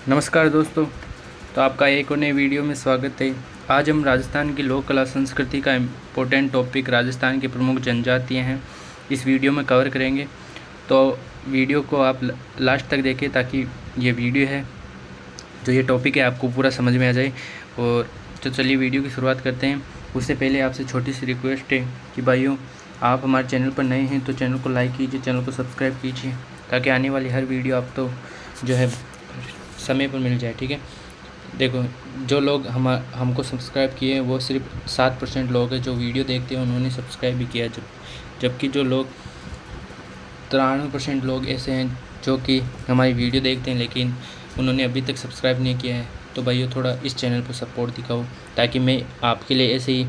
नमस्कार दोस्तों, तो आपका एक और नए वीडियो में स्वागत है। आज हम राजस्थान की लोक कला संस्कृति का इम्पोर्टेंट टॉपिक राजस्थान की प्रमुख जनजातियां हैं इस वीडियो में कवर करेंगे। तो वीडियो को आप लास्ट तक देखें ताकि ये वीडियो है जो ये टॉपिक है आपको पूरा समझ में आ जाए। और तो चलिए वीडियो की शुरुआत करते हैं। उससे पहले आपसे छोटी सी रिक्वेस्ट है कि भाइयों, आप हमारे चैनल पर नए हैं तो चैनल को लाइक कीजिए, चैनल को सब्सक्राइब कीजिए ताकि आने वाली हर वीडियो आप तो जो है समय पर मिल जाए। ठीक है, देखो जो लोग हमको सब्सक्राइब किए हैं वो सिर्फ 7% लोग हैं जो वीडियो देखते हैं, उन्होंने सब्सक्राइब भी किया। जबकि जो लोग 93% लोग ऐसे हैं जो कि हमारी वीडियो देखते हैं लेकिन उन्होंने अभी तक सब्सक्राइब नहीं किया है। तो भाइयों, थोड़ा इस चैनल पर सपोर्ट दिखाओ ताकि मैं आपके लिए ऐसे ही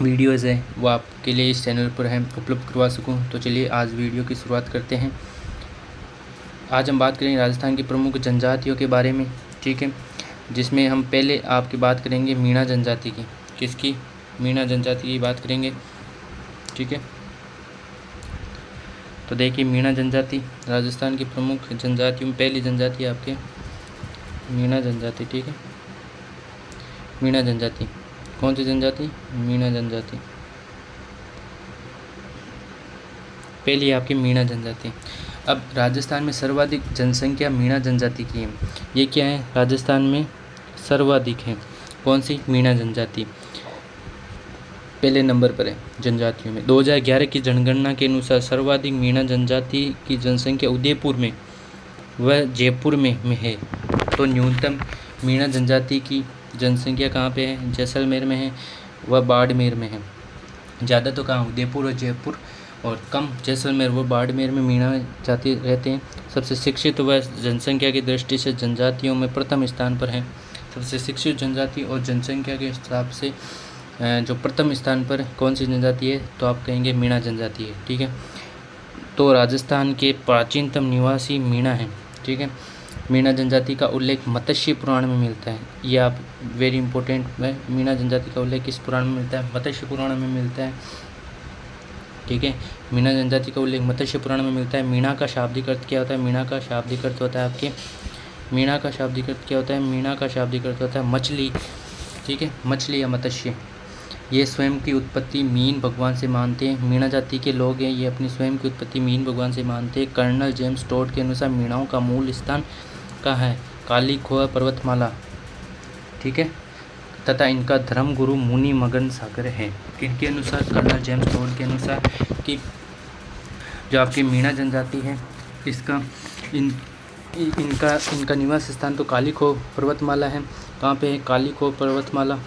वीडियोज़ है वो आपके लिए इस चैनल पर है उपलब्ध करवा सकूं। तो चलिए आज वीडियो की शुरुआत करते हैं। आज हम बात करेंगे राजस्थान की प्रमुख जनजातियों के बारे में, ठीक है, जिसमें हम पहले आपकी बात करेंगे मीणा जनजाति की। किसकी? मीणा जनजाति की बात करेंगे, ठीक है। तो देखिए, मीणा जनजाति राजस्थान की प्रमुख जनजातियों में पहली जनजाति है आपके मीणा जनजाति, ठीक है। मीणा जनजाति कौन सी जनजाति? मीणा जनजाति पहली है आपकी मीणा जनजाति। अब राजस्थान में सर्वाधिक जनसंख्या मीणा जनजाति की है। ये क्या है? राजस्थान में सर्वाधिक है कौन सी? मीणा जनजाति पहले नंबर पर है जनजातियों में। 2011 की जनगणना के अनुसार सर्वाधिक मीणा जनजाति की जनसंख्या उदयपुर में व जयपुर में है। तो न्यूनतम मीणा जनजाति की जनसंख्या कहाँ पे है? जैसलमेर में है व बाड़मेर में है। ज़्यादा तो कहाँ? उदयपुर और जयपुर, और कम जैसलमेर व बाड़मेर में मीणा जाति रहते हैं। सबसे शिक्षित व जनसंख्या की दृष्टि से जनजातियों में प्रथम स्थान पर है। सबसे शिक्षित जनजाति और जनसंख्या के हिसाब से जो प्रथम स्थान पर कौन सी जनजाति है? तो आप कहेंगे मीणा जनजाति है, ठीक है। तो राजस्थान के प्राचीनतम निवासी मीणा है, ठीक है। मीणा जनजाति का उल्लेख मत्स्य पुराण में मिलता है। ये आप वेरी इंपॉर्टेंट है। मीणा जनजाति का उल्लेख किस पुराण में मिलता है? मत्स्य पुराण में मिलता है, ठीक है। मीणा जनजाति का उल्लेख मत्स्य पुराण में मिलता है। मीणा का शाब्दिक अर्थ क्या होता है? मीणा का शाब्दिक अर्थ होता है आपके मीणा का शाब्दिक अर्थ क्या होता है? मीणा का शाब्दिक अर्थ होता है मछली, ठीक है, मछली या मत्स्य। ये स्वयं की उत्पत्ति मीन भगवान से मानते हैं। मीणा जाति के लोग हैं, ये अपनी स्वयं की उत्पत्ति मीन भगवान से मानते हैं। कर्नल जेम्स टोड के अनुसार मीणाओं का मूल स्थान कहाँ है? काली खोह पर्वतमाला, ठीक है, तथा इनका धर्म गुरु मुनि मगन सागर है। किनके अनुसार? कर्नल जेम्स टोड के अनुसार कि जो आपकी मीणा जनजाति है इसका इनका निवास स्थान तो काली खोह पर्वतमाला है। कहाँ पे है? काली खोह पर्वतमाला,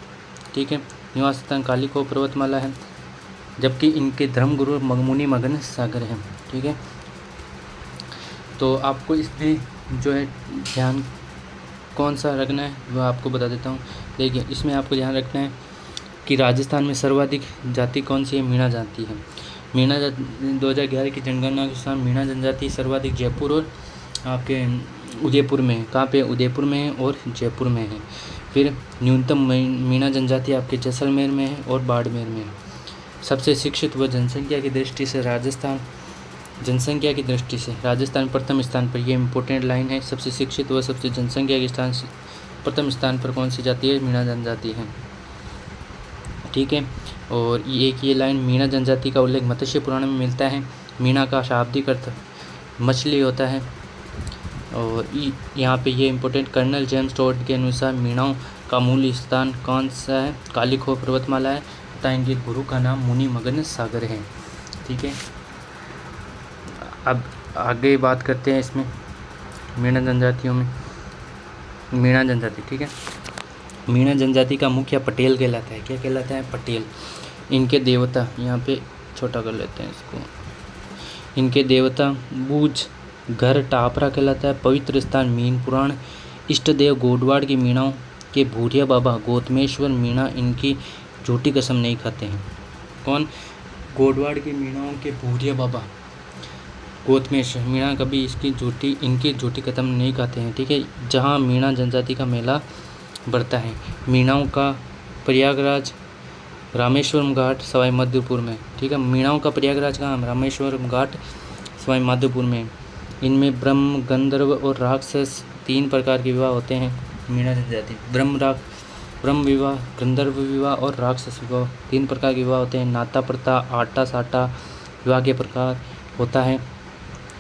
ठीक है, निवास स्थान काली खोह पर्वतमाला है। जबकि इनके धर्म गुरु मुनि मगन सागर हैं, ठीक है। तो आपको इसमें जो है ध्यान कौन सा रखना है वह आपको बता देता हूँ। देखिए, इसमें आपको ध्यान रखना है कि राजस्थान में सर्वाधिक जाति कौन सी है? मीणा जाति है। मीणा जाति 2011 की जनगणना के अनुसार मीणा जनजाति सर्वाधिक जयपुर और आपके उदयपुर में है। कहाँ पे? उदयपुर में है और जयपुर में है। फिर न्यूनतम मीणा जनजाति आपके जैसलमेर में है और बाड़मेर में है। सबसे शिक्षित व जनसंख्या की दृष्टि से राजस्थान प्रथम स्थान पर। यह इंपॉर्टेंट लाइन है। सबसे शिक्षित व सबसे जनसंख्या के स्थान से प्रथम स्थान पर कौन सी जाति है? मीणा जनजाति है, ठीक है। और ये लाइन मीणा जनजाति का उल्लेख मत्स्य पुराण में मिलता है। मीणा का शाब्दिक अर्थ मछली होता है। और यहाँ पे ये इंपॉर्टेंट कर्नल जेम्स टोड के अनुसार मीणाओं का मूल स्थान कौन सा है? काली खोह पर्वतमाला है तथा इनके गुरु का नाम मुनि मगन सागर है, ठीक है। अब आगे बात करते हैं इसमें मीणा जनजातियों में। मीणा जनजाति, ठीक है। मीणा जनजाति का मुखिया पटेल कहलाता है। क्या कहलाता है? पटेल। इनके देवता, यहाँ पे छोटा कर लेते हैं इसको, इनके देवता बूझ घर टापरा कहलाता है। पवित्र स्थान मीन पुराण। इष्ट देव गोडवाड़ की मीणाओं के भूरिया बाबा गौतमेश्वर मीणा इनकी झूठी कसम नहीं खाते हैं। कौन? गोडवाड़ की मीणाओं के भूरिया बाबा गौतमेश्वर मीणा कभी इनकी झूठी कसम नहीं खाते हैं, ठीक है। जहाँ मीणा जनजाति का मेला बढ़ता है। मीणाओं का प्रयागराज रामेश्वरम घाट सवाई माधोपुर में, ठीक है। मीणाओं का प्रयागराज कहाँ? रामेश्वरम घाट सवाई माधोपुर में। इनमें ब्रह्म, गंधर्व और राक्षस 3 प्रकार के विवाह होते हैं मीणा जनजाति। ब्रह्म विवाह, गंधर्व विवाह और राक्षस विवाह, 3 प्रकार के विवाह होते हैं। नाता प्रथा, आटा साटा विवाह के प्रकार होता है।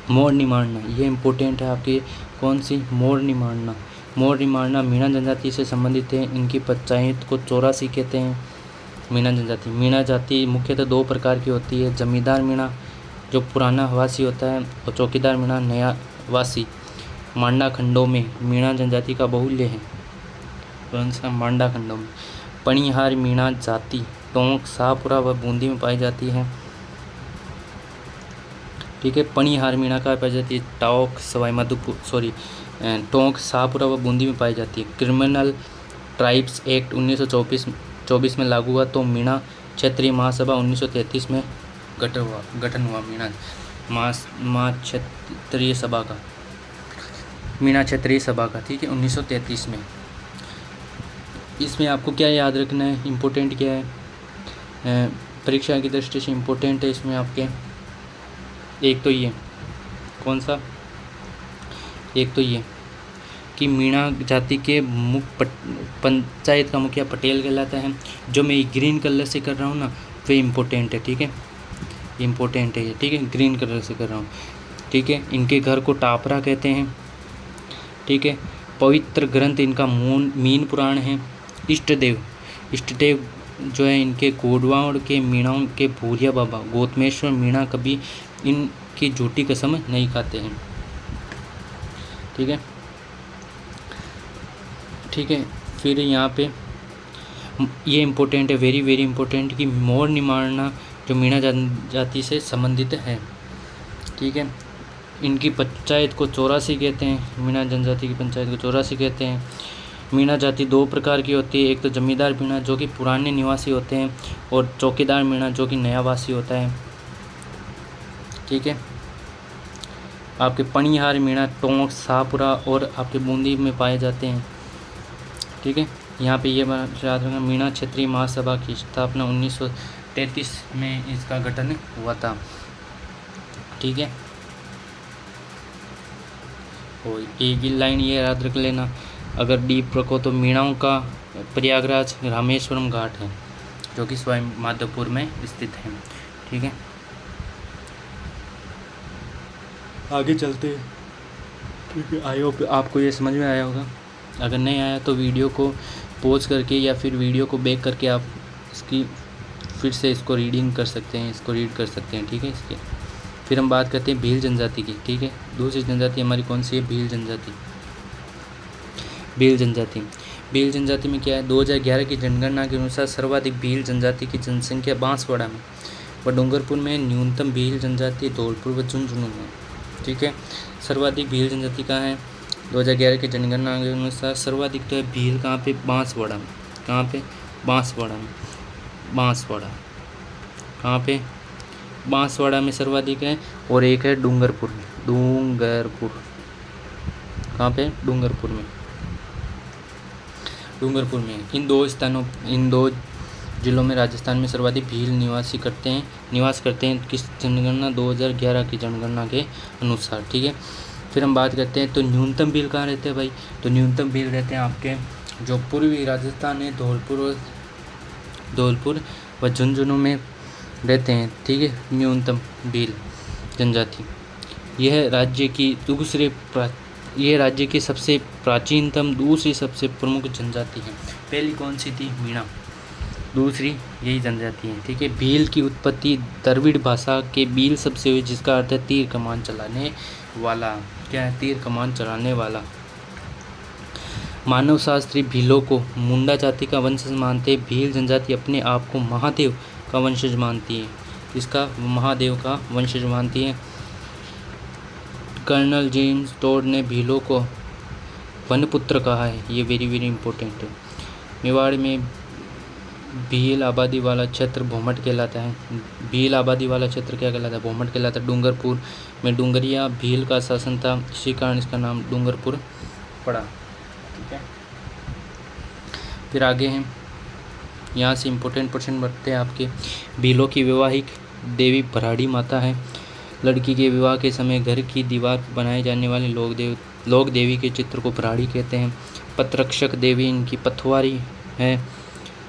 मोर निमाड़ना, ये इम्पोर्टेंट है आपके, कौन सी, मोर निमाड़ना। मोर निमाड़ना मीणा जनजाति से संबंधित है। इनकी पंचायत को 84 कहते हैं। मीणा जनजाति, मीणा जाति मुख्यतः 2 प्रकार की होती है। जमींदार मीणा जो पुराना वासी होता है और चौकीदार मीणा नया वासी। मांडा खंडों में मीणा जनजाति का बहुल्य है। कौन सा, मांडा खंडों में। पणिहार मीणा जाति टोंक, शाहपुरा व बूंदी में पाई जाती है। ठीक है, पणिहार मीणा का पाई जाती है टोंक, सवाई माधोपुर टोंक, शाहपुरा व बूंदी में पाई जाती है। क्रिमिनल ट्राइब्स एक्ट 1924 में लागू हुआ तो मीणा क्षेत्रीय महासभा 1933 में गठन हुआ मीणा क्षेत्रीय सभा का, मीणा क्षेत्रीय सभा का। ठीक है, 1933 में। इसमें आपको क्या याद रखना है, इम्पोर्टेंट क्या है, परीक्षा की दृष्टि से इम्पोर्टेंट है इसमें आपके, एक तो ये, कौन सा, एक तो ये कि मीणा जाति के पंचायत का मुखिया पटेल कहलाता है। जो मैं ग्रीन कलर से कर रहा हूँ ना, वे इम्पोर्टेंट है। ठीक है, इम्पोर्टेंट है ये। ठीक है, ग्रीन कलर से कर रहा हूँ। ठीक है, इनके घर को टापरा कहते हैं। ठीक है, पवित्र ग्रंथ इनका मीन पुराण है। इष्ट देव जो है इनके गोडवाड़ के मीणाओं के भूरिया बाबा गौतमेश्वर मीणा कभी इनकी झूठी कसम नहीं खाते हैं। ठीक है, ठीक है। फिर यहाँ पे ये इम्पोर्टेंट है, वेरी वेरी इम्पोर्टेंट, कि मोर निमाड़ना जो मीणा जाति से संबंधित है। ठीक है, इनकी पंचायत को 84 कहते हैं। मीणा जनजाति की पंचायत को 84 कहते हैं। मीणा जाति 2 प्रकार की होती है। एक तो जमींदार मीणा जो कि पुराने निवासी होते हैं और चौकीदार मीणा जो कि नया वासी होता है। ठीक है, आपके पणिहार मीणा टोंक, शाहपुरा और आपके बूंदी में पाए जाते हैं। ठीक है, यहाँ पे ये याद रखना, मीणा क्षेत्रीय महासभा की स्थापना 1933 में इसका गठन हुआ था। ठीक है, और एक ही लाइन ये याद रख लेना, अगर डीप रखो तो मीणाओं का प्रयागराज रामेश्वरम घाट है जो कि स्वयं माधोपुर में स्थित है। ठीक है, आगे चलते हैं। ठीक है, आई होप आपको ये समझ में आया होगा। अगर नहीं आया तो वीडियो को पॉज करके या फिर वीडियो को बैक करके आप इसकी फिर से इसको रीडिंग कर सकते हैं, इसको रीड कर सकते हैं। ठीक है, इसके फिर हम बात करते हैं भील जनजाति की। ठीक है, दूसरी जनजाति हमारी कौन सी है, भील जनजाति। भील जनजाति में क्या है, 2011 की जनगणना के अनुसार सर्वाधिक भील जनजाति की जनसंख्या बांसवाड़ा में व डूंगरपुर में, न्यूनतम भील जनजाति धौलपुर व झुंझुनू में। ठीक है, सर्वाधिक भील जनजाति कहाँ है, 2011 की जनगणना के अनुसार सर्वाधिक तो है भील कहाँ पे, बांसवाड़ा में। कहाँ पे, बांसवाड़ा में। बांसवाड़ा कहाँ पे, बांसवाड़ा में सर्वाधिक है। और एक है डूंगरपुर में। डूंगरपुर कहाँ पे, डूंगरपुर में। डूंगरपुर में इन 2 स्थानों, इन 2 जिलों में राजस्थान में सर्वाधिक भील निवास करते हैं किस जनगणना, 2011 की जनगणना के अनुसार। ठीक है, फिर हम बात करते हैं तो न्यूनतम भील कहाँ रहते हैं भाई, तो न्यूनतम भील रहते हैं आपके जो पूर्वी राजस्थान है, धौलपुर व झुंझुनू में रहते हैं। ठीक है, न्यूनतम भील जनजाति यह राज्य की सबसे प्राचीनतम दूसरी सबसे प्रमुख जनजाति है। पहली कौन सी थी, मीणा, दूसरी यही जनजाति है। ठीक है, भील की उत्पत्ति द्रविड़ भाषा के भील शब्द से हुई जिसका अर्थ है तीर कमान चलाने वाला। क्या है, तीर कमान चलाने वाला। मानव शास्त्री भीलों को मुंडा जाति का वंशज मानते हैं। भील जनजाति अपने आप को महादेव का वंशज मानती है। इसका, महादेव का वंशज मानती है। कर्नल जेम्स टोड ने भीलों को वनपुत्र कहा है। ये वेरी वेरी इंपॉर्टेंट है। मेवाड़ में भील आबादी वाला क्षेत्र भोमट कहलाता है। भील आबादी वाला क्षेत्र क्या कहलाता है, भोमट कहलाता है। डूंगरपुर में डूंगरिया भील का शासन था, इसी कारण इसका नाम डूंगरपुर पड़ा। ठीक है, फिर आगे हैं, यहाँ से इम्पोर्टेंट क्वेश्चन बढ़ते हैं आपके। भीलों की वैवाहिक देवी भराड़ी माता है। लड़की के विवाह के समय घर की दीवार पर बनाए जाने वाले लोक देवी के चित्र को भराड़ी कहते हैं। पत्रक्षक देवी इनकी पथवारी है।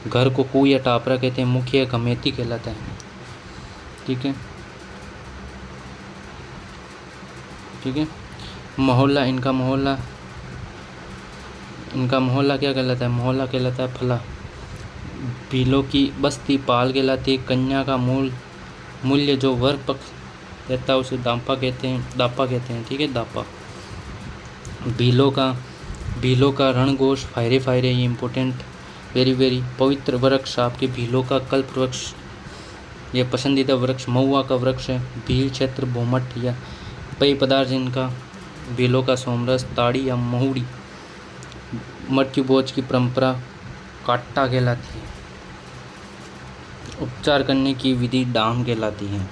घर को कुएं या टापरा कहते हैं। मुखिया घमेती कहलाता है। ठीक है, ठीक है। मोहल्ला, इनका मोहल्ला क्या कहलाता है? मोहल्ला कहलाता है फला। भीलों की बस्ती पाल कहलाती है। कन्या का मूल्य जो वर पक्ष देता है उसे दापा कहते हैं। ठीक है, दापा। भीलों का रणघोष फायरे, ये इम्पोर्टेंट, वेरी पवित्र वृक्ष आपके भीलों का कल्प वृक्ष, ये पसंदीदा वृक्ष महुआ का वृक्ष है। भील क्षेत्र भोमट या पेय पदार्थ इनका भीलों का सोमरस, ताड़ी या महुड़ी। मृत्यु भोज की परंपरा काट्टा कहलाती है। उपचार करने की विधि डाम कहलाती है।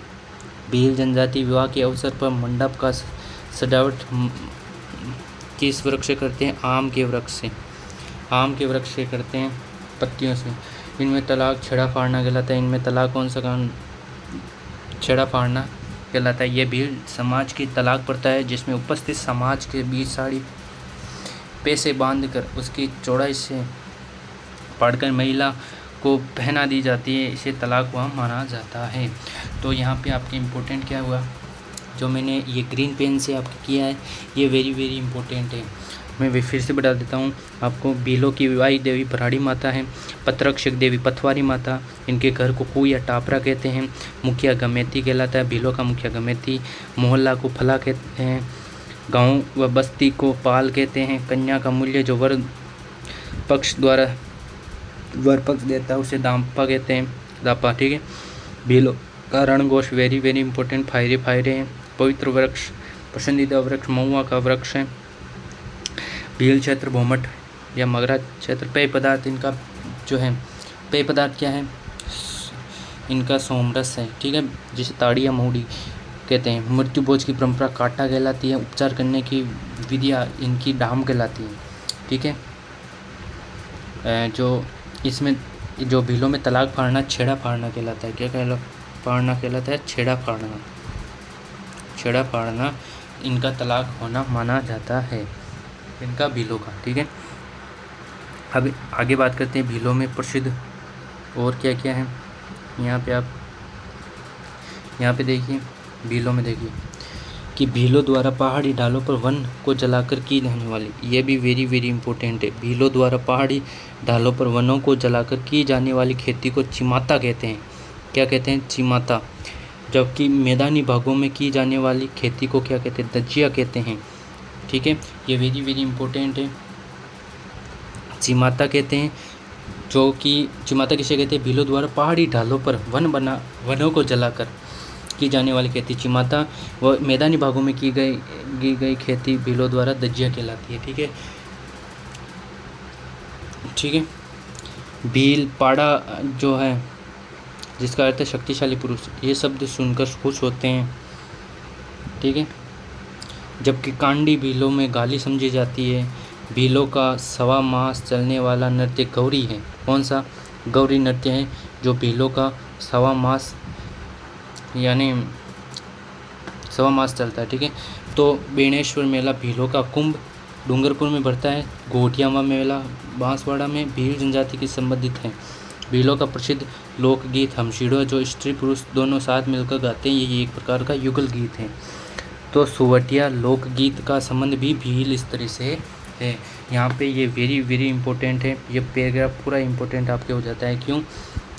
भील जनजाति विवाह के अवसर पर मंडप का सजावट किस वृक्ष से करते हैं? आम के वृक्ष से करते हैं, पत्तियों से। इनमें तलाक छेड़ा फाड़ना कहलाता है। इनमें तलाक कौन सा कानून? छेड़ा फाड़ना कहलाता है। यह भील समाज की तलाक प्रथा है जिसमें उपस्थित समाज के बीच साड़ी पैसे बांधकर उसकी चौड़ाई से फाड़कर महिला को पहना दी जाती है। इसे तलाक हुआ माना जाता है। तो यहाँ पे आपके इम्पोर्टेंट क्या हुआ, जो मैंने ये ग्रीन पेन से आपको किया है, ये वेरी इम्पोर्टेंट है। मैं फिर से बता देता हूँ आपको। भीलों की विवाहित देवी भराड़ी माता है। पत्रक्षक देवी पथवारी माता, इनके घर को कुएं या टापरा कहते हैं। मुखिया घमेती कहलाता है। भीलों का मुखिया घमेती। मोहल्ला को फला कहते हैं। गाँव व बस्ती को पाल कहते हैं। कन्या का मूल्य जो वर पक्ष देता है उसे दापा कहते हैं, दापा। ठीक है। भीलों का रणघोष वेरी इंपॉर्टेंट, फायरे हैं। पवित्र वृक्ष, पसंदीदा वृक्ष महुआ का वृक्ष है। भील क्षेत्र भोमट या मगरा क्षेत्र। पेय पदार्थ इनका जो है, पेय पदार्थ क्या है? इनका सोमरस है। ठीक है, जिसे ताड़ी या महुड़ी कहते हैं। मृत्यु भोज की परंपरा काटा कहलाती है। उपचार करने की विधियाँ इनकी डाम कहलाती है। ठीक है। जो इसमें जो भीलों में तलाक फाड़ना छेड़ा फाड़ना कहलाता है। क्या फाड़ना कहलाता है? छेड़ा फाड़ना इनका तलाक होना माना जाता है, इनका भीलों का। ठीक है। अब आगे बात करते हैं भीलों में प्रसिद्ध और क्या क्या है। यहाँ पे देखिए, भीलों में देखिए कि भीलों द्वारा पहाड़ी ढालों पर वन को जलाकर की जाने वाली, ये भी वेरी इंपॉर्टेंट है। भीलों द्वारा पहाड़ी ढालों पर वनों को जलाकर की जाने वाली खेती को चिमाता कहते हैं। क्या कहते हैं? चिमाता। जबकि मैदानी भागों में की जाने वाली खेती को क्या कहते हैं? दजिया कहते हैं। ठीक है, ये वेरी इंपॉर्टेंट है। चिमाता कहते हैं, जो कि चिमाता किसे कहते हैं? भीलों द्वारा पहाड़ी ढालों पर वनों को जलाकर की जाने वाली खेती चिमाता, व मैदानी भागों में की गई खेती भीलों द्वारा दजिया कहलाती है। ठीक है। भील पाड़ा जो है, जिसका अर्थ है शक्तिशाली पुरुष, ये शब्द सुनकर खुश होते हैं। ठीक है। जबकि कांडी भीलों में गाली समझी जाती है। भीलों का सवा मास चलने वाला नृत्य गौरी है। कौन सा? गौरी नृत्य है, जो भीलों का सवा मास यानी सवा मास चलता है। ठीक है। तो बेणेश्वर मेला भीलों का कुंभ डूंगरपुर में बढ़ता है। घोटियामा मेला बांसवाड़ा में भील जनजाति के संबंधित है। भीलों का प्रसिद्ध लोकगीत हमशीड़ो, जो स्त्री पुरुष दोनों साथ मिलकर गाते हैं, ये एक प्रकार का युगल गीत है। तो सुवटिया लोकगीत का संबंध भी भील इस तरह से है। यहाँ पे ये वेरी इंपॉर्टेंट है। ये पैराग्राफ पूरा इंपॉर्टेंट आपके हो जाता है। क्यों?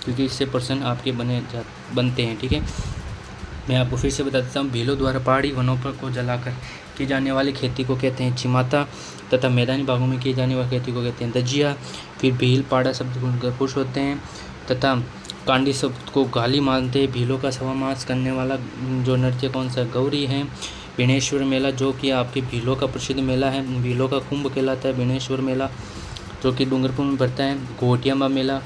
क्योंकि इससे प्रश्न आपके बनते हैं। ठीक है। मैं आपको फिर से बता देता हूँ। भीलों द्वारा पहाड़ी वनों पर को जलाकर की जाने वाली खेती को कहते हैं चिमाता, तथा मैदानी भागों में की जाने वाली खेती को कहते हैं दजिया। फिर भील पाड़ा शब्द को खुश होते हैं, तथा कांडी शब्द को गाली मानते हैं। भीलों का सवा मास करने वाला जो नृत्य कौन सा? गौरी है। बेणेश्वर मेला, जो कि आपके भीलों का प्रसिद्ध मेला है, भीलों का कुंभ कहलाता है बेणेश्वर मेला, जो कि डूंगरपुर में पड़ता है। घोटियामा मेला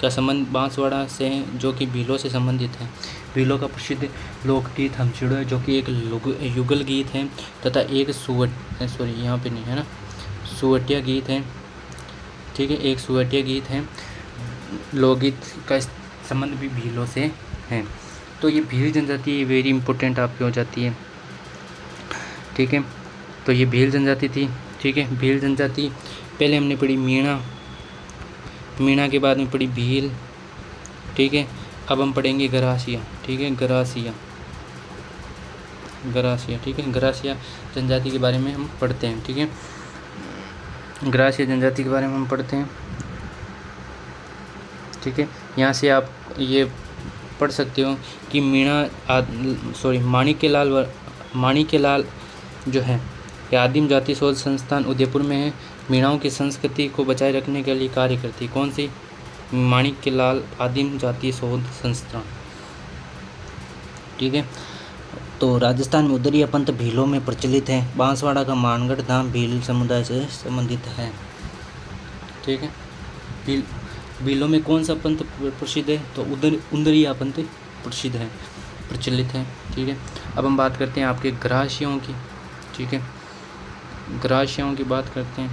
का संबंध बांसवाड़ा से है, जो कि भीलों से संबंधित है। भीलों का प्रसिद्ध लोकगीत हमशीड़ो है, जो कि एक युगल गीत है, तथा एक यहाँ पे नहीं है ना, सुवटिया गीत है। ठीक है, एक सुवटिया गीत है। लोकगीत का संबंध भी भीलों से है। तो ये भील जनजाति वेरी इंपॉर्टेंट आपकी हो जाती है, ठीक है। तो ये भील जनजाति थी, ठीक है। भील जनजाति पहले हमने पढ़ी मीणा, मीणा के बाद में पढ़ी भील, ठीक है। अब हम पढ़ेंगे गरासिया, ठीक है, गरासिया, गरासिया, ठीक है। गरासिया जनजाति के बारे में हम पढ़ते हैं, ठीक है। गरासिया जनजाति के बारे में हम पढ़ते हैं, ठीक है। यहाँ से आप ये पढ़ सकते हो कि माणिक्यलाल जो है ये आदिम जाति शोध संस्थान उदयपुर में है। मीणाओं की संस्कृति को बचाए रखने के लिए कार्य करती है। कौन सी? माणिक्यलाल आदिम जाति शोध संस्थान, ठीक है। तो राजस्थान में उदरिया पंथ भीलों में प्रचलित है। बांसवाड़ा का मानगढ़ धाम भील समुदाय से संबंधित है, ठीक है। भीलों में कौन सा पंथ प्रसिद्ध है? तो उदरिया पंथ प्रसिद्ध है, प्रचलित है, ठीक है। अब हम बात करते हैं आपके गरासियों की, ठीक है। गरासियों की बात करते हैं,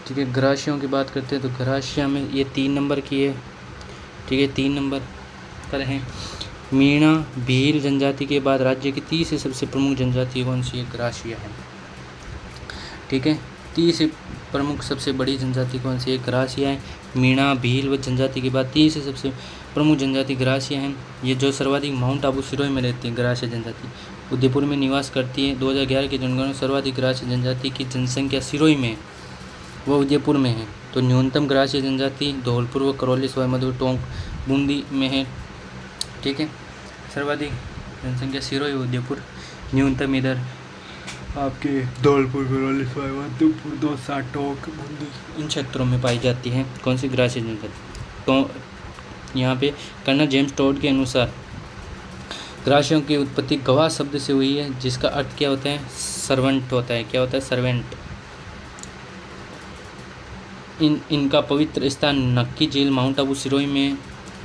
ठीक है। गरासियों की बात करते हैं तो गरासिया में ये 3 नंबर की है, ठीक है, 3 नंबर पर है। मीणा भील जनजाति के बाद राज्य की तीसरी सबसे प्रमुख जनजाति कौन सी है? गरासिया है, ठीक है। तीसरी प्रमुख सबसे बड़ी जनजाति कौन सी है? गरासिया है। मीणा भील व जनजाति के बाद तीसरी सबसे प्रमुख जनजाति गरासिया है। ये जो सर्वाधिक माउंट आबू सिरोही में रहती है गरासिया जनजाति, उदयपुर में निवास करती है। 2011 की जनगणना में सर्वाधिक गरासिया जनजाति की जनसंख्या सिरोही में है, वह उदयपुर में है। तो न्यूनतम गरासिया जनजाति धौलपुर व करौली सवाई माधोपुर टोंक बूंदी में है, ठीक है। सर्वाधिक जनसंख्या सिरोही उदयपुर, न्यूनतम इधर आपके धौलपुर करौली सवाई माधोपुर दौसा टोंक बूंदी इन क्षेत्रों में पाई जाती है। कौन सी? गरासिया जनजाति। तो यहाँ पे कर्नल जेम्स टोड के अनुसार गरासियों की उत्पत्ति गवाह शब्द से हुई है, जिसका अर्थ क्या होता है? सर्वेंट होता है। क्या होता है? सर्वेंट। इनका पवित्र स्थान नक्की झील माउंट आबू सिरोही में।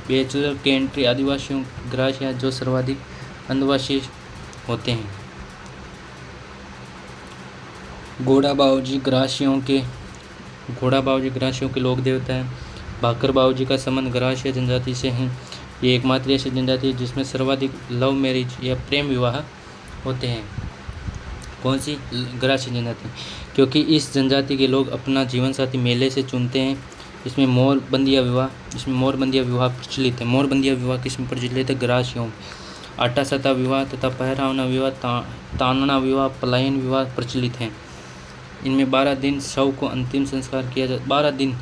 बैचलर के एंट्री आदिवासियों गरासिया जो सर्वाधिक आदिवासी होते हैं। घोड़ा बाबूजी गरासियों के लोक देवता है। भाकर बाबूजी का संबंध गरासिया जनजाति से है। ये एकमात्र ऐसी जनजाति है जिसमें सर्वाधिक लव मैरिज या प्रेम विवाह होते हैं। कौन सी? गरासिया जनजाति, क्योंकि इस जनजाति के लोग अपना जीवन साथी मेले से चुनते हैं। इसमें मोरबंदिया विवाह प्रचलित है। मोरबंदिया विवाह किसमें प्रचलित है? गरासियों में। आटा सता विवाह तथा पहरावना विवाह, तानना विवाह, पलायन विवाह प्रचलित हैं। इनमें 12 दिन शव को अंतिम संस्कार किया जाता है। 12 दिन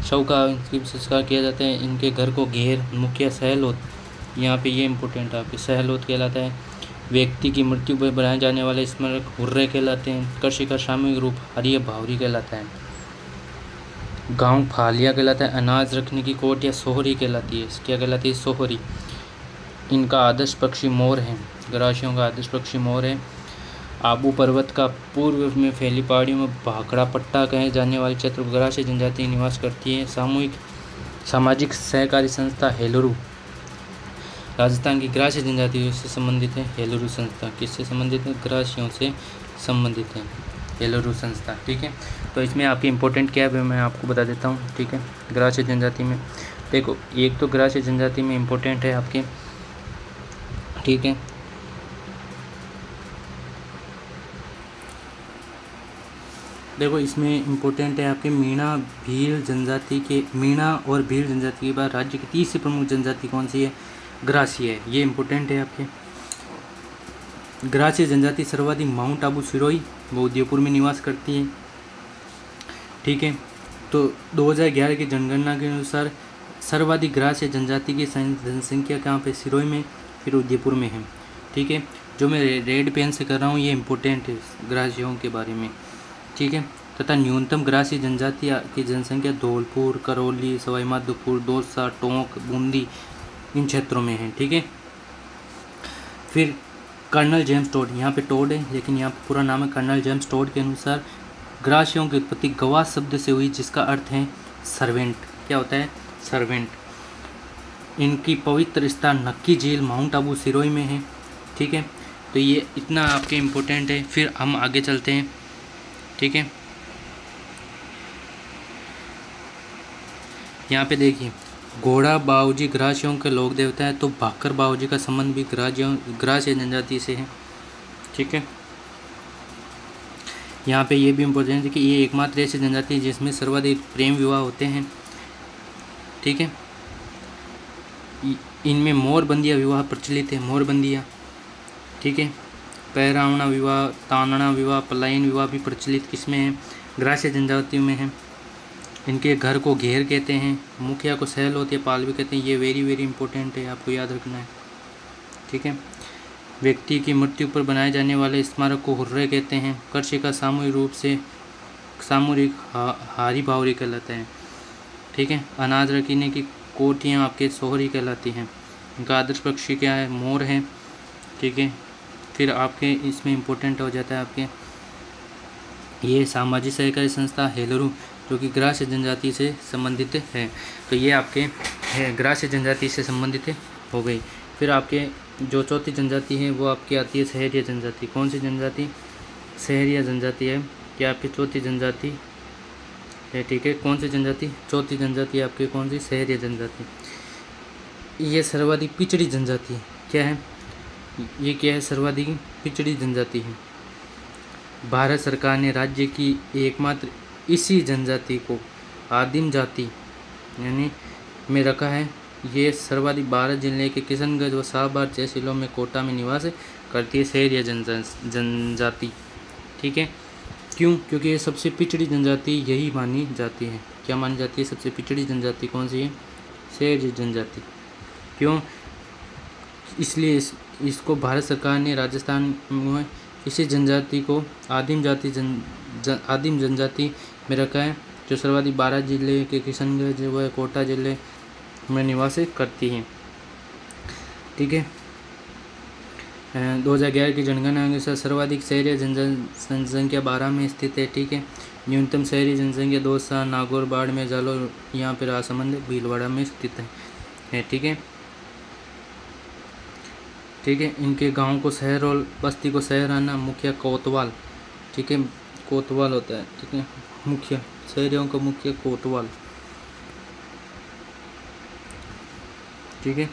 शव का अंतिम संस्कार किया जाता है। इनके घर को घेर मुखिया सहलोत, यहाँ पे ये इम्पोर्टेंट आपके सहलोत कहलाता है। व्यक्ति की मृत्यु पर बनाए जाने वाले स्मारक हुर्रे कहलाते हैं। कृषि का सामूहिक रूप हरिय भावरी कहलाता है। गांव फालिया कहलाता है। अनाज रखने की कोट या सोहरी कहलाती है। क्या कहलाती है? सोहरी। इनका आदर्श पक्षी मोर है। गरासियों का आदर्श पक्षी मोर है। आबू पर्वत का पूर्व में फैली पहाड़ियों में भाखड़ा पट्टा कहे जाने वाले क्षेत्र में गरासिया जनजाति निवास करती है। सामाजिक सहकारी संस्था हेलुरु राजस्थान की गरासिया जनजाति से संबंधित है। हेलुरु संस्था किससे संबंधित है? गरासियों से संबंधित है हेलुरु संस्था, ठीक है। तो इसमें आपकी इम्पोर्टेंट क्या है मैं आपको बता देता हूँ, ठीक है। गरासिया जनजाति में देखो, एक तो गरासिया जनजाति में इम्पोर्टेंट है आपके, ठीक है। देखो इसमें इम्पोर्टेंट है आपके मीणा और भील जनजाति के बाद राज्य की तीसरी प्रमुख जनजाति कौन सी है? गरासिया है। ये इम्पोर्टेंट है आपके। गरासिया जनजाति सर्वाधिक माउंट आबू सिरोही व उदयपुर में निवास करती है, ठीक है। तो 2011 की जनगणना के अनुसार सर्वाधिक गरासिया जनजाति की जनसंख्या कहाँ पे? सिरोही में, फिर उदयपुर में है, ठीक है। जो मैं रेड पेन से कर रहा हूँ ये इम्पोर्टेंट है गरासियों के बारे में, ठीक है। तथा न्यूनतम गरासिया जनजाति की जनसंख्या धौलपुर, करौली, सवाई माधोपुर, दौसा, टोंक, बूंदी इन क्षेत्रों में है, ठीक है। फिर कर्नल जेम्स टोड, यहाँ पे टोड है लेकिन यहाँ पे पूरा नाम है कर्नल जेम्स टोड के अनुसार गरासियों की उत्पत्ति गवाह शब्द से हुई, जिसका अर्थ है सर्वेंट। क्या होता है? सर्वेंट। इनकी पवित्र स्थान नक्की झील माउंट आबू सिरोही में है, ठीक है। तो ये इतना आपके इम्पोर्टेंट है। फिर हम आगे चलते हैं, ठीक है। यहाँ पे देखिए घोड़ा बाऊजी ग्रासियों के लोक देवता है, तो भाकर बाऊजी का संबंध भी ग्रासीय जनजाति से है। ठीक है, यहाँ पे ये भी इम्पोर्टेंट है कि ये एकमात्र ऐसी जनजाति है जिसमें सर्वाधिक प्रेम विवाह होते हैं। ठीक है, इनमें मोरबंदिया विवाह प्रचलित है, मोरबंदिया। ठीक है, पैरावना विवाह, तानना विवाह, पलायन विवाह भी प्रचलित किसमें है? ग्रासीय जनजातियों में है। इनके घर को घेर कहते हैं, मुखिया को सहल होती है, पाल भी कहते हैं। ये वेरी वेरी इंपॉर्टेंट है, आपको याद रखना है। ठीक है, व्यक्ति की मृत्यु पर बनाए जाने वाले स्मारक को हुर्रे कहते हैं। कृषि का सामूहिक रूप से सामूहिक हारी बावरी कहलाता है। ठीक है, अनाज रखने की कोठियाँ आपके सोहरी कहलाती हैं। इनका आदर्श पक्षी क्या है? मोर है। ठीक है, फिर आपके इसमें इम्पोर्टेंट हो जाता है आपके ये सामाजिक सहकारी संस्था हेलरू, जो कि ग्रासीय जनजाति से संबंधित है। तो ये आपके ग्रासीय जनजाति से संबंधित हो गई। फिर आपके जो चौथी जनजाति है वो आपकी आती है सहरिया जनजाति। कौन सी जनजाति? सहरिया जनजाति है कि आपकी चौथी जनजाति है। ठीक है, कौन सी जनजाति? चौथी जनजाति आपकी कौन सी? सहरिया जनजाति। ये सर्वाधिक पिछड़ी जनजाति है। क्या है ये? क्या है? सर्वाधिक पिछड़ी जनजाति है। भारत सरकार ने राज्य की एकमात्र इसी जनजाति को आदिम जाति यानी में रखा है। ये सर्वाधिक 12 जिले के किशनगंज व शाहबाद तहसीलों में कोटा में निवास करती है सहरिया जनजाति। ठीक है, क्यों? क्योंकि ये सबसे पिछड़ी जनजाति यही मानी जाती है। क्या मानी जाती है? सबसे पिछड़ी जनजाति कौन सी है? सहरिया जनजाति। क्यों? इसलिए इसको भारत सरकार ने राजस्थान में इसी जनजाति को आदिम जनजाति में रखा है, जो सर्वाधिक 12 जिले के किशनगंज व कोटा जिले में निवास करती हैं। ठीक है, 2011 की जनगणना के अनुसार सर्वाधिक शहरी जनसंख्या 12 में स्थित है। ठीक है, न्यूनतम शहरी जनसंख्या दौसा, नागौर, बाड़मेर, जालौर, यहाँ पर राजसमंद, भीलवाड़ा में स्थित है। ठीक है, ठीक है, इनके गांव को शहर और बस्ती को शहराना। मुखिया कोतवाल। ठीक है, कोतवाल होता है। ठीक है, मुखिया शहरियों का मुखिया कोतवाल। ठीक है,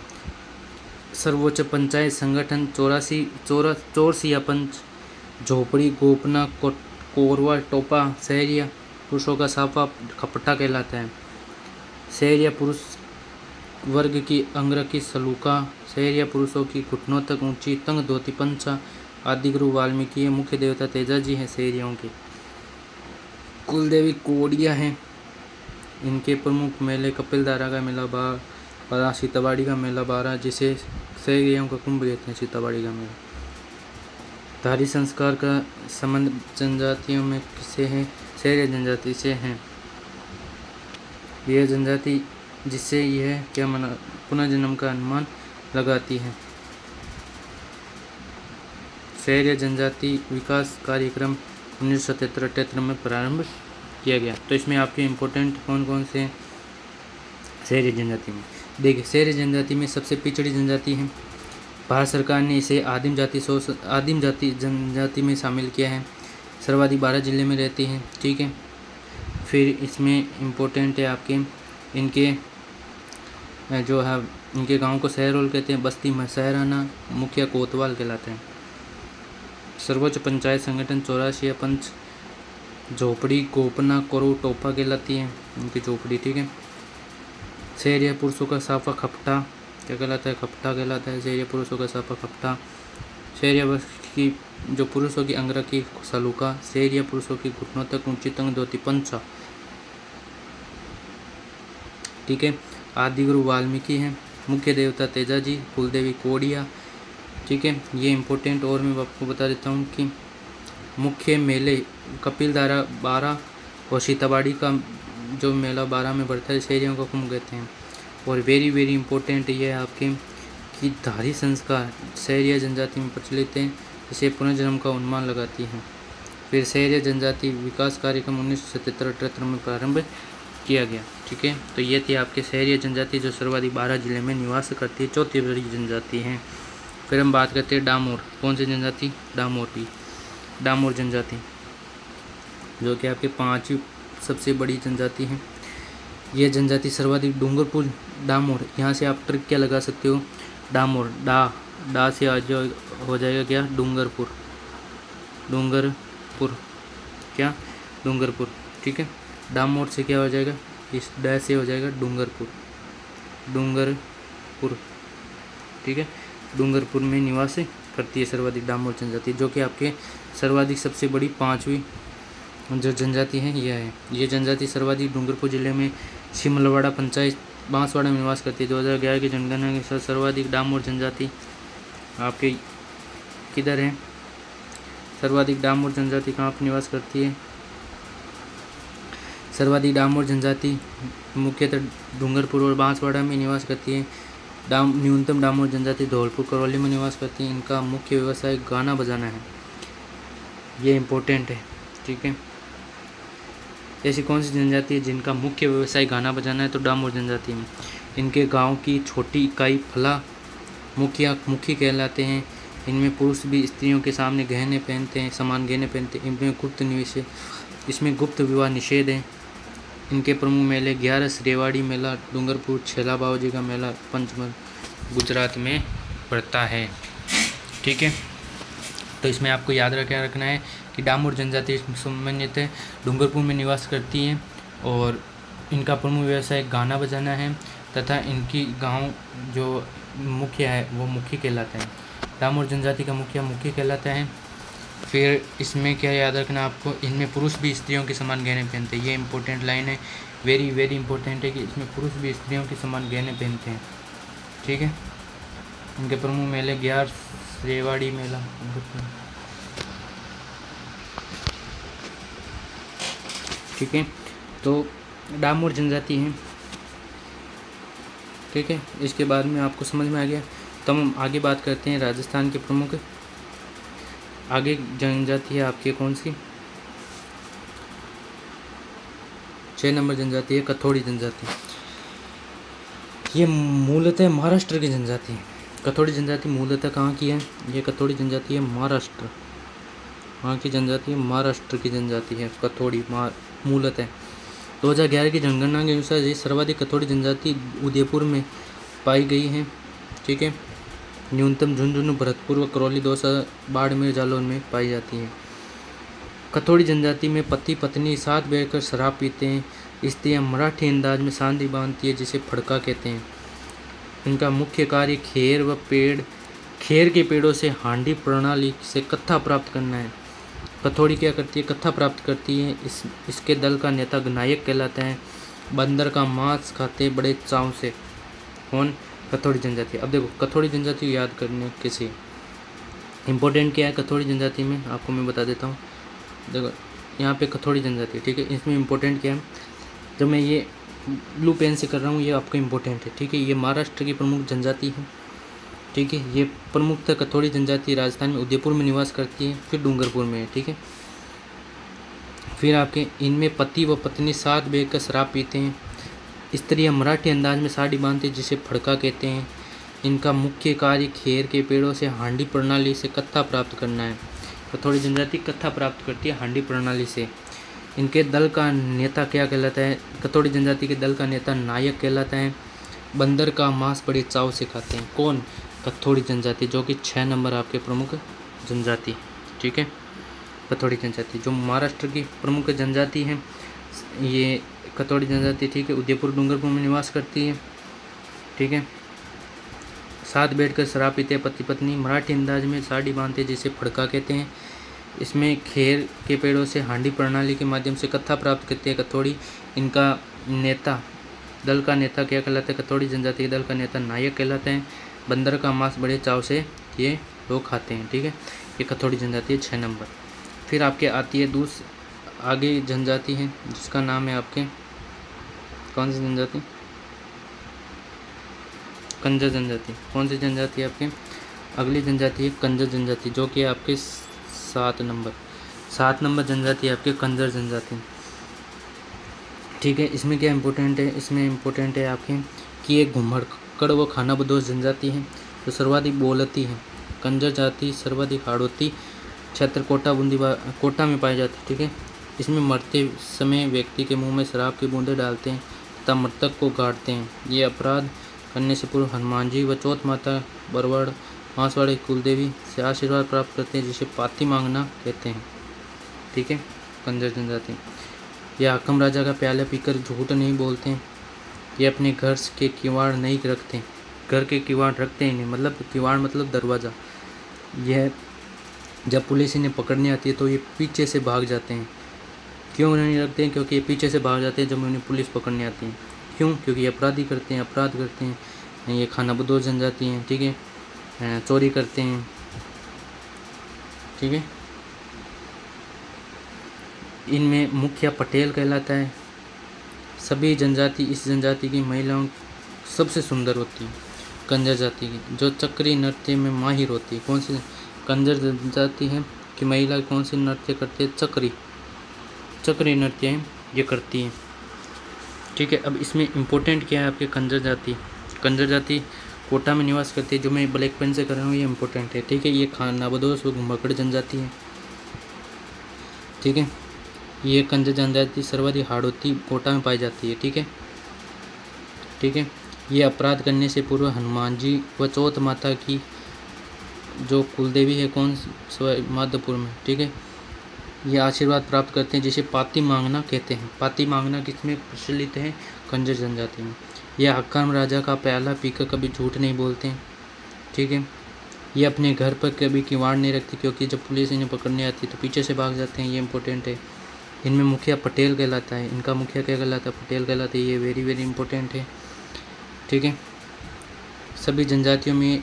सर्वोच्च पंचायत संगठन चौरसिया पंच, झोपड़ी, गोपना, कोरवा, टोपा शहरिया पुरुषों का साफा खपटा कहलाता है। शहरिया पुरुष वर्ग की अंगरखी सलूका, शहरिया पुरुषों की घुटनों तक ऊंची तंग धोती पंचा। आदिगुरु वाल्मीकि है। मुख्य देवता तेजाजी हैं शहरियों के। कुलदेवी कोडिया हैं। इनके प्रमुख मेले कपिलधारा का मेला 12, सीताबाड़ी का मेला 12, जिसे शहरियों का कुंभ कहते हैं। सीताबाड़ी का मेला। धारी संस्कार का संबंध जनजातियों में किससे है? शहरिया जनजाति से है। यह जनजाति जिससे यह क्या मना पुनर्जन्म का अनुमान लगाती है। शहरिया जनजाति विकास कार्यक्रम 1977-78 में प्रारंभ किया गया। तो इसमें आपके इम्पोर्टेंट कौन कौन से हैं शहरिया जनजाति में? देखिए, शहरिया जनजाति में सबसे पिछड़ी जनजाति है। भारत सरकार ने इसे आदिम जाति जनजाति में शामिल किया है। सर्वाधिक 12 जिले में रहती है। ठीक है, फिर इसमें इम्पोर्टेंट है आपके इनके जो है इनके गांव को शहरोल कहते हैं। बस्ती में शहराना, मुखिया कोतवाल कहलाते हैं। सर्वोच्च पंचायत संगठन चौरसिया पंच, झोपड़ी गोपना, कोरु, टोपा कहलाती है इनकी झोपड़ी। ठीक है, शहरिया पुरुषों का साफा खपटा क्या कहलाता है? खपटा कहलाता है। शहरिया पुरुषों का साफा खपटा। शहरिया की जो पुरुषों की अंगरखी सलूका। शहरिया पुरुषों की घुटनों तक ऊंची तंग धोती पंचा। ठीक है, आदिगुरु वाल्मीकि हैं। मुख्य देवता तेजाजी, कुलदेवी कोडिया। ठीक है, ये इम्पोर्टेंट। और मैं आपको बता देता हूँ कि मुख्य मेले कपिलधारा 12 और सीताबाड़ी का जो मेला 12 में बढ़ता है, शहरियों का कुंभ कहते हैं। और वेरी वेरी इंपॉर्टेंट ये है आपके कि धारी संस्कार शहरिया जनजाति में प्रचलित है, इसे पुनर्जन्म का अनुमान लगाती है। फिर शहरिया जनजाति विकास कार्यक्रम 1977-78 में प्रारंभ किया गया। ठीक है, तो ये थी आपके शहरिया जनजाति जो सर्वाधिक 12 जिले में निवास करती है, चौथी बड़ी जनजाति है। फिर हम बात करते हैं डामोर। कौन सी जनजाति? डामोर जनजाति, जो कि आपके 5वीं सबसे बड़ी जनजाति है। ये जनजाति सर्वाधिक डूंगरपुर डामोर, यहाँ से आप ट्रिक क्या लगा सकते हो, डामोर, डा से आज हो जाएगा क्या, डूंगरपुर, क्या, डूंगरपुर, ठीक है। डामोर से क्या हो जाएगा, इस डा से हो जाएगा डूंगरपुर, ठीक है। डूंगरपुर में निवास करती है सर्वाधिक डामोर जनजाति, जो कि आपके सर्वाधिक सबसे बड़ी 5वीं जो जनजाति है यह है। ये जनजाति सर्वाधिक डूंगरपुर जिले में सिमलवाड़ा पंचायत बांसवाड़ा में निवास करती है। 2011 की जनगणना के साथ सर्वाधिक डामोर जनजाति आपके किधर है, सर्वाधिक डामोर जनजाति कहाँ पर निवास करती है, सर्वाधिक डामोर जनजाति मुख्यतः डूंगरपुर और बांसवाड़ा में निवास करती है। न्यूनतम डामोर जनजाति धौलपुर करौली में निवास करती है। इनका मुख्य व्यवसाय गाना बजाना है, ये इम्पोर्टेंट है, ठीक है। ऐसी कौन सी जनजाति है जिनका मुख्य व्यवसाय गाना बजाना है, तो डामोर जनजाति में। इनके गांव की छोटी इकाई फला मुखी कहलाते हैं। इनमें पुरुष भी स्त्रियों के सामने गहने पहनते हैं, समान गहने पहनते हैं। इनमें गुप्त निवेश है, इसमें गुप्त विवाह निषेध है। इनके प्रमुख मेले 11 रेवाड़ी मेला डूंगरपुर, छेला बाबूजी का मेला पंचमल गुजरात में पड़ता है, ठीक है। तो इसमें आपको याद रखना है कि डामोर जनजाति सामान्यतः डूंगरपुर में निवास करती है और इनका प्रमुख व्यवसाय गाना बजाना है तथा इनकी गांव जो मुख्य है वो मुखी कहलाता है। डामोर जनजाति का मुखिया मुखी कहलाता है। फिर इसमें क्या याद रखना आपको, इनमें पुरुष भी स्त्रियों के समान गहने पहनते हैं। ये इंपॉर्टेंट लाइन है, वेरी वेरी इंपॉर्टेंट है कि इसमें पुरुष भी स्त्रियों के समान गहने पहनते हैं, ठीक है। इनके प्रमुख मेले 11 रेवाड़ी मेला, ठीक है। तो डामोर जनजाति है, ठीक है। इसके बाद में आपको समझ में आ गया। तो हम आगे बात करते हैं राजस्थान के प्रमुख आगे जनजाति है आपकी कौन सी, 6 नंबर जनजाति है कथोड़ी जनजाति। ये मूलतः महाराष्ट्र की जनजाति है। कथोड़ी जनजाति मूलतः कहाँ की है, ये कथोड़ी जनजाति है महाराष्ट्र, वहाँ की जनजाति है, महाराष्ट्र की जनजाति है कथोड़ी मूलतः। 2011 की जनगणना के अनुसार ये सर्वाधिक कथोड़ी जनजाति उदयपुर में पाई गई है, ठीक है। न्यूनतम झुंझुनू, भरतपुर व करौली, दौसा, बाड़मेर, जालौन में पाई जाती है। कथोड़ी जनजाति में पति पत्नी साथ बैठकर शराब पीते हैं। स्त्रियाँ मराठी अंदाज में सांदी बांधती है जिसे फड़का कहते हैं। इनका मुख्य कार्य खेर के पेड़ों से हांडी प्रणाली से कत्था प्राप्त करना है। कथोड़ी क्या करती है, कत्था प्राप्त करती है। इसके दल का नेता नायक कहलाता है। बंदर का मांस खाते बड़े चाव से। कौन, कथोड़ी जनजाति। अब देखो कथोड़ी जनजाति याद करने कैसे, इंपॉर्टेंट क्या है कथोड़ी जनजाति में आपको मैं बता देता हूँ। देखो यहाँ पे कथोड़ी जनजाति, ठीक है। इसमें इंपॉर्टेंट क्या है, जो मैं ये ब्लू पेन से कर रहा हूँ ये आपको इम्पोर्टेंट है, ठीक है। ये महाराष्ट्र की प्रमुख जनजाति है, ठीक है। ये प्रमुखतः कथोड़ी जनजाति राजस्थान में उदयपुर में निवास करती है, फिर डूंगरपुर में है, ठीक है। फिर आपके इनमें पति व पत्नी साथ बैठकर शराब पीते हैं। स्त्रियाँ मराठी अंदाज में साड़ी बांधते जिसे फड़का कहते हैं। इनका मुख्य कार्य खेर के पेड़ों से हांडी प्रणाली से कत्था प्राप्त करना है। कथोड़ी जनजाति कत्था प्राप्त करती है हांडी प्रणाली से। इनके दल का नेता क्या कहलाता है, कथोड़ी जनजाति के दल का नेता नायक कहलाता है। बंदर का मांस बड़े चाव से खाते हैं। कौन, कथोड़ी जनजाति, जो कि 6 नंबर आपके प्रमुख जनजाति, ठीक है। कथोड़ी जनजाति जो महाराष्ट्र की प्रमुख जनजाति है ये कथोड़ी जनजाति, ठीक है। उदयपुर डूंगरपुर में निवास करती है, ठीक है। साथ बैठकर शराब पीते हैं पति पत्नी। मराठी अंदाज में साड़ी बांधते जिसे फड़का कहते हैं। इसमें खेर के पेड़ों से हांडी प्रणाली के माध्यम से कत्था प्राप्त करती है कथोड़ी। इनका नेता, दल का नेता क्या कहलाता है, कथोड़ी जनजाति के दल का नेता नायक कहलाते हैं। बंदर का मांस बड़े चाव से ये लोग खाते हैं, ठीक है। ये कथोड़ी जनजाति है 6 नंबर। फिर आपके आती है आगे जनजाति है जिसका नाम है आपके कौन सी जनजाति, कंजर जनजाति। कौन सी जनजाति है आपके, अगली जनजाति है कंजर जनजाति, जो कि आपके 7 नंबर जनजाति है आपके कंजर जनजाति, ठीक है। इसमें क्या इंपॉर्टेंट है, इसमें इंपॉर्टेंट है आपके कि एक घुमड़कड़ व खानाबदोश जनजाति है जो सर्वाधिक बोलती है। कंजर जाति सर्वाधिक हाड़ौती क्षेत्र कोटा में पाई जाती है, ठीक है। इसमें मरते समय व्यक्ति के मुंह में शराब की बूंदें डालते हैं तथा मृतक को गाड़ते हैं। ये अपराध करने से पूर्व हनुमान जी व चौथ माता बरवाड़ बांसवाड़े कुलदेवी से आशीर्वाद प्राप्त करते हैं, जिसे पाती मांगना कहते हैं। ठीक है, कंजर जनजाति। ये हाकम राजा का प्याला पीकर झूठ नहीं बोलते हैं। ये अपने घर के किवाड़ नहीं रखते, घर के किवाड़ रखते ही नहीं, मतलब किवाड़ मतलब दरवाज़ा। यह जब पुलिस इन्हें पकड़ने आती है तो ये पीछे से भाग जाते हैं। क्यों नहीं रखते हैं? क्योंकि ये पीछे से भाग जाते हैं जब उन्हें पुलिस पकड़ने आती है। क्यों? क्योंकि ये अपराधी करते हैं, अपराध करते हैं। ये खानाबदोश जनजाति हैं। ठीक है, चोरी करते हैं। ठीक है, इनमें मुखिया पटेल कहलाता है। सभी जनजाति, इस जनजाति की महिलाओं सबसे सुंदर होती है कंजर जाति की, जो चक्री नृत्य में माहिर होती है। कौन सी कंजर जनजाति है कि महिला कौन सी नृत्य करती है? चक्री नृत्य है ये करती है। ठीक है, अब इसमें इम्पोर्टेंट क्या है आपके कंजर जाति कोटा में निवास करती है। जो मैं ब्लैक पेन से कर रहा हूँ ये इम्पोर्टेंट है। ठीक है, ये खानाबदोश व घुमक्कड़ जनजाति है। ठीक है, ये कंजर जनजाति सर्वाधिक हाड़ौती कोटा में पाई जाती है। ठीक है, ये अपराध करने से पूर्व हनुमान जी व चौथ माता की जो कुलदेवी है कौन माधोपुर में। ठीक है, ये आशीर्वाद प्राप्त करते हैं, जिसे पाती मांगना कहते हैं। पाती मांगना किसमें प्रचलित है? कंजर जनजाति में। यह हक्काम राजा का प्याला पीकर कभी झूठ नहीं बोलते हैं। ठीक है, ये अपने घर पर कभी किवाड़ नहीं रखते, क्योंकि जब पुलिस इन्हें पकड़ने आती है तो पीछे से भाग जाते हैं। ये इंपॉर्टेंट है। इनमें मुखिया पटेल कहलाता है। इनका मुखिया क्या कहलाता है? पटेल कहलाता है। ये वेरी वेरी इंपॉर्टेंट है। ठीक है, सभी जनजातियों में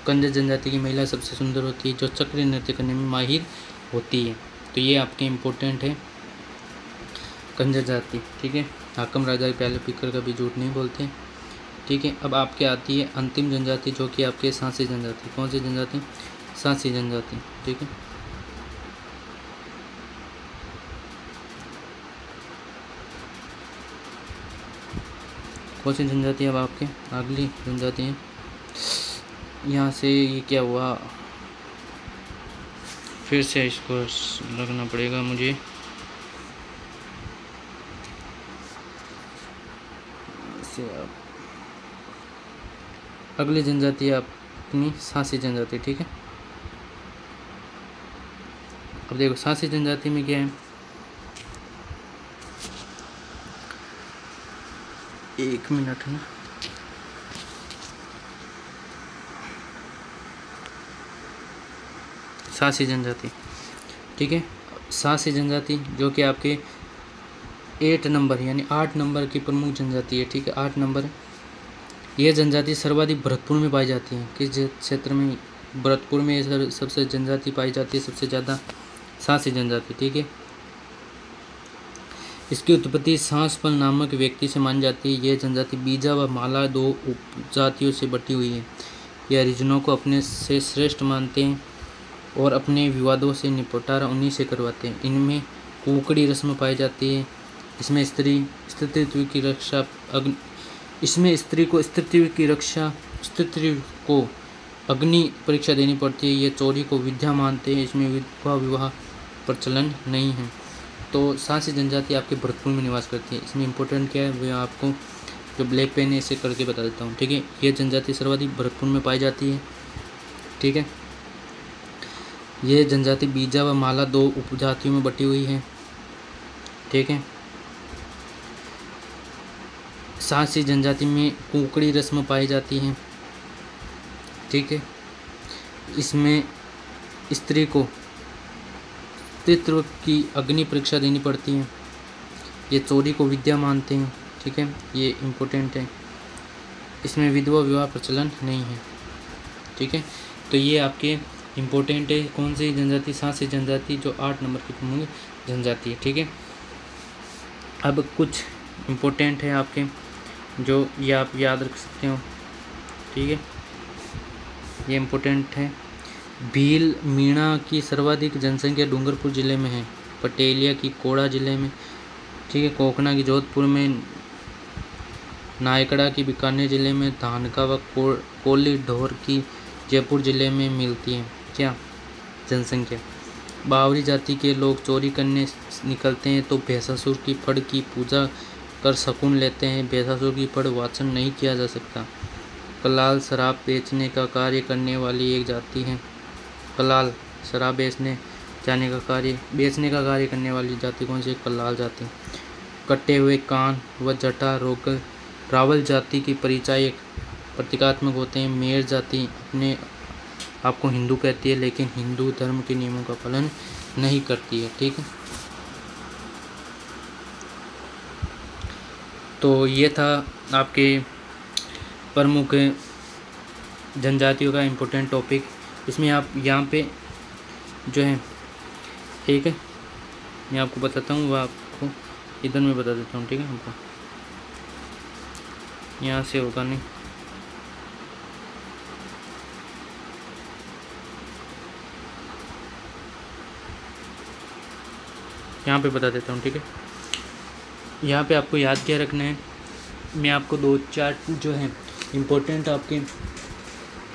कंजर जनजाति की महिला सबसे सुंदर होती है, जो चक्री नृत्य करने में माहिर होती है। तो ये आपके इम्पोर्टेंट है कंजर जाति। ठीक है, हाकम राजा के प्याले पीकर कभी झूठ नहीं बोलते। ठीक है, अब आपके आती है अंतिम जनजाति, जो कि आपके सांसी जनजाति। कौन सी जनजाति? सांसी जनजाति। ठीक है, कौन सी जनजाति? अब आपके अगली जनजाति है। यहाँ से ये क्या हुआ, फिर से इसको लगना पड़ेगा मुझे। अगली जनजाति है अपनी सांसी जनजाति। ठीक है, अब देखो सांसी जनजाति में क्या है। एक मिनट ना, सांसी जनजाति। ठीक है, सांसी जनजाति जो कि आपके 8 नंबर यानी 8 नंबर की प्रमुख जनजाति है। ठीक है, 8 नंबर है। यह जनजाति सर्वाधिक भरतपुर में पाई जाती है। किस क्षेत्र में? भरतपुर में सबसे जनजाति पाई जाती है, सबसे ज़्यादा सांसी जनजाति। ठीक है, इसकी उत्पत्ति सांसपल नामक व्यक्ति से मानी जाती है। यह जनजाति बीजा व माला 2 उपजातियों से बटी हुई है। यह हरिजनों को अपने से श्रेष्ठ मानते हैं और अपने विवादों से निपटारा उन्हीं से करवाते हैं। इनमें कुकड़ी रस्म पाई जाती है। इसमें स्त्रीत्व की रक्षा स्त्रीत्व को अग्नि परीक्षा देनी पड़ती है। ये चोरी को विद्या मानते हैं। इसमें विधवा विवाह प्रचलन नहीं है। तो सांसी जनजाति आपके भरतपुर में निवास करती है। इसमें इम्पोर्टेंट क्या है वो आपको जो ब्लैक पेन है इसे करके बता देता हूँ। ठीक है, ये जनजाति सर्वाधिक भरतपुर में पाई जाती है। ठीक है, ये जनजाति बीजा व माला 2 उपजातियों में बटी हुई है। ठीक है, सांसी जनजाति में कुकड़ी रस्म पाई जाती है। ठीक है, इसमें स्त्री को स्त्रीत्व की अग्नि परीक्षा देनी पड़ती है। ये चोरी को विद्या मानते हैं। ठीक है, ये इम्पोर्टेंट है। इसमें विधवा विवाह प्रचलन नहीं है। ठीक है, तो ये आपके इम्पोर्टेंट है। कौन सी जनजाति? सांसी जनजाति, जो 8 नंबर की प्रमुख जनजाति है। ठीक है, अब कुछ इम्पोर्टेंट है आपके जो ये आप याद रख सकते हो। ठीक है, ये इम्पोर्टेंट है। भील मीणा की सर्वाधिक जनसंख्या डूंगरपुर जिले में है। पटेलिया की कोड़ा जिले में। ठीक है, कोकना की जोधपुर में, नायकड़ा की बीकानेर जिले में, धानका व कोली ढोर की जयपुर जिले में मिलती है। क्या जनसंख्या? बावरी जाति के लोग चोरी करने निकलते हैं तो भैंसासुर की फड़ की पूजा कर सकून लेते हैं, बेसासुर की पढ़ वाचन नहीं किया जा सकता। कलाल शराब बेचने का कार्य करने वाली एक जाति है। कलाल शराब बेचने का कार्य करने वाली जाति कौन सी? कलाल जाति। कटे हुए कान व जटा रोग रावल जाति की परिचायक प्रतीकात्मक होते हैं। मेर जाति अपने आपको हिंदू कहती है, लेकिन हिंदू धर्म के नियमों का पालन नहीं करती है। ठीक है, तो ये था आपके प्रमुख जनजातियों का इम्पोर्टेंट टॉपिक। इसमें आप यहाँ पे जो है, ठीक है, मैं आपको बताता हूँ, वह आपको इधर में बता देता हूँ। ठीक है, हमको यहाँ से होगा नहीं, यहाँ पे बता देता हूँ। ठीक है, यहाँ पे आपको याद क्या रखना है, मैं आपको 2-4 जो है इम्पोर्टेंट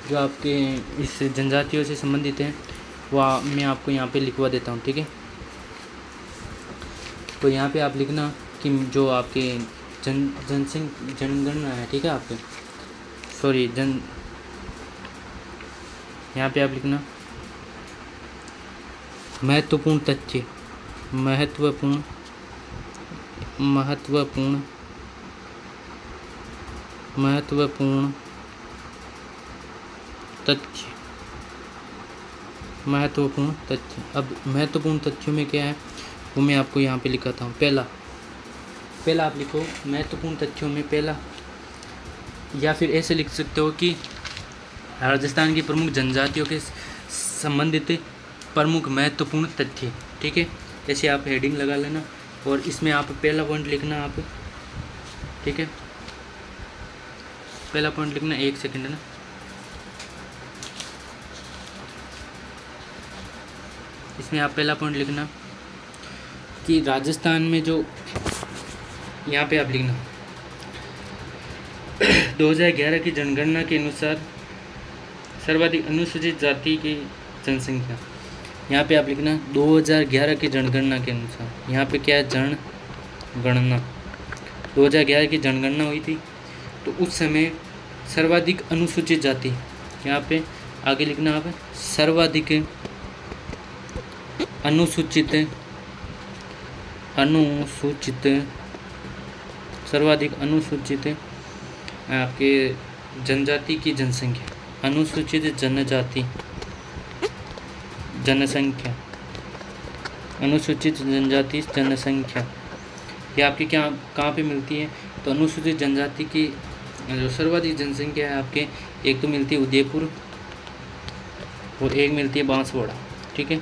जो आपके इस जनजातियों से संबंधित हैं वह मैं आपको यहाँ पे लिखवा देता हूँ। ठीक है, तो यहाँ पे आप लिखना कि जो आपके जनगणना है, ठीक है, आपके यहाँ पे आप लिखना महत्वपूर्ण तथ्य, महत्वपूर्ण तथ्य। अब महत्वपूर्ण तथ्यों में क्या है वो मैं आपको यहाँ पे लिखाता हूँ। पहला आप लिखो महत्वपूर्ण तथ्यों में पहला, या फिर ऐसे लिख सकते हो कि राजस्थान की प्रमुख जनजातियों के संबंधित प्रमुख महत्वपूर्ण तथ्य। ठीक है, ऐसे आप हेडिंग लगा लेना और इसमें आप पहला पॉइंट लिखना आप। ठीक है, पहला पॉइंट लिखना, 1 सेकंड ना, इसमें आप पहला पॉइंट लिखना कि राजस्थान में जो, यहाँ पे आप लिखना 2011 की जनगणना के अनुसार सर्वाधिक अनुसूचित जाति की जनसंख्या। यहाँ पे आप लिखना 2011 की जनगणना के अनुसार। यहाँ पे क्या है? जनगणना। 2011 की जनगणना हुई थी तो उस समय सर्वाधिक अनुसूचित जाति, यहाँ पे आगे लिखना आप सर्वाधिक अनुसूचित आपके जनजाति की जनसंख्या, अनुसूचित अनुसूचित जनजाति जनसंख्या, ये आपकी कहाँ पे मिलती है? तो अनुसूचित जनजाति की जो सर्वाधिक जनसंख्या है आपके, एक तो मिलती है उदयपुर और एक मिलती है बांसवाड़ा। ठीक है,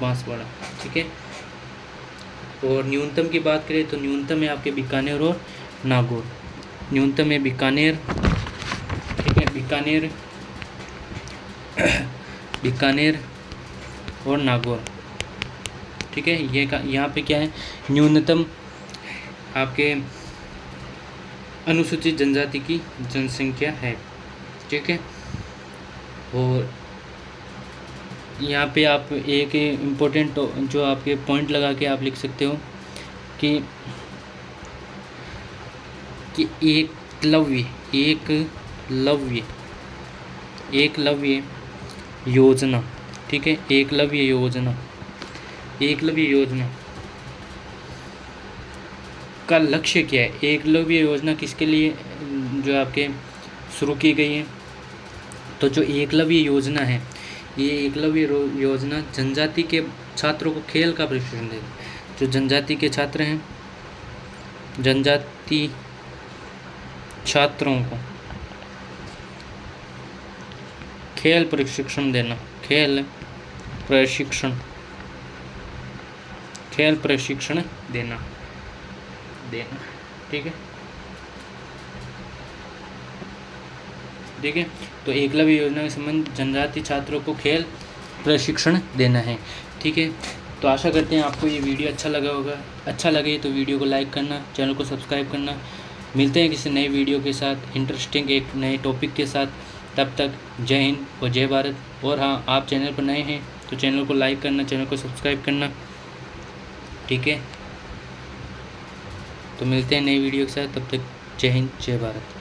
बांसवाड़ा। ठीक है, और न्यूनतम की बात करें तो न्यूनतम है आपके बीकानेर और नागौर। न्यूनतम है बीकानेर। ठीक है, बीकानेर और नागौर। ठीक है, ये यहाँ पे क्या है? न्यूनतम आपके अनुसूचित जनजाति की जनसंख्या है। ठीक है, और यहाँ पे आप एक इम्पोर्टेंट जो आपके पॉइंट लगा के आप लिख सकते हो कि एकलव्य योजना। ठीक है, एकलव्य योजना का लक्ष्य क्या है? एकलव्य योजना किसके लिए जो आपके शुरू की गई है? तो जो एकलव्य योजना है, ये एकलव्य योजना जनजाति के छात्रों को खेल का प्रशिक्षण देगी। जो जनजाति के छात्र हैं, जनजाति छात्रों को खेल प्रशिक्षण देना, खेल प्रशिक्षण देना। ठीक है, ठीक है, तो एकलव्य योजना के संबंध जनजाति छात्रों को खेल प्रशिक्षण देना है। ठीक है, तो आशा करते हैं आपको ये वीडियो अच्छा लगा होगा। अच्छा लगे तो वीडियो को लाइक करना, चैनल को सब्सक्राइब करना। मिलते हैं किसी नए वीडियो के साथ, इंटरेस्टिंग एक नए टॉपिक के साथ। तब तक जय हिंद और जय भारत। और हाँ, आप चैनल पर नए हैं तो चैनल को लाइक करना, चैनल को सब्सक्राइब करना। ठीक है, तो मिलते हैं नई वीडियो के साथ, तब तक जय हिंद जय भारत।